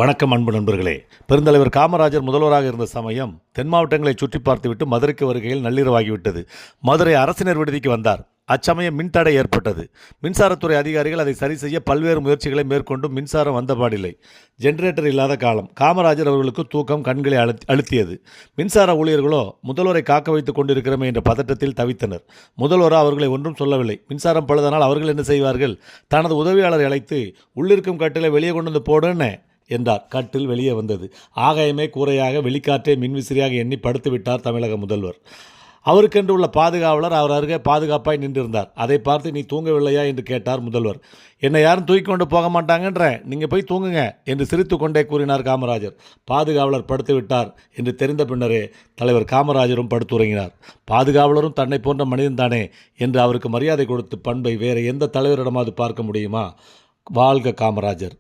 வணக்கம் அன்பு நண்பர்களே. பெருந்தலைவர் காமராஜர் முதல்வராக இருந்த சமயம் தென் மாவட்டங்களை சுற்றி பார்த்துவிட்டு மதுரைக்கு வருகையில் நள்ளிரவாகிவிட்டது. மதுரை அரசினர் விடுதிக்கு வந்தார். அச்சமயம் மின்தடை ஏற்பட்டது. மின்சாரத்துறை அதிகாரிகள் அதை சரி செய்ய பல்வேறு முயற்சிகளை மேற்கொண்டும் மின்சாரம் வந்தபாடில்லை. ஜெனரேட்டர் இல்லாத காலம். காமராஜர் அவர்களுக்கு தூக்கம் கண்களை அழுத்தியது. மின்சார ஊழியர்களோ முதல்வரை காக்க வைத்துக் கொண்டிருக்கிறோமே என்ற பதட்டத்தில் தவித்தனர். முதல்வரோ அவர்களை ஒன்றும் சொல்லவில்லை. மின்சாரம் பழுதனால் அவர்கள் என்ன செய்வார்கள்? தனது உதவியாளரை அழைத்து உள்ளிருக்கும் கட்டிலை வெளியே கொண்டு வந்து போடுன்னு என்றார். கட்டில் வெளியே வந்தது. ஆகாயமே கூரையாக, வெளிக்காற்றே மின்விசிறியாக எண்ணி படுத்து விட்டார் தமிழக முதல்வர். அவருக்கென்று உள்ள பாதுகாவலர் அவர் அருகே பாதுகாப்பாய் நின்றிருந்தார். அதை பார்த்து, நீ தூங்கவில்லையா என்று கேட்டார் முதல்வர். என்னை யாரும் தூக்கி கொண்டு போக மாட்டாங்கன்ற, நீங்கள் போய் தூங்குங்க என்று சிரித்து கொண்டே கூறினார் காமராஜர். பாதுகாவலர் படுத்து விட்டார் என்று தெரிந்த பின்னரே தலைவர் காமராஜரும் படுத்துறங்கினார். பாதுகாவலரும் தன்னை போன்ற மனிதன்தானே என்று அவருக்கு மரியாதை கொடுத்து பண்பை வேறு எந்த தலைவரிடமாவது பார்க்க முடியுமா? வாழ்க காமராஜர்.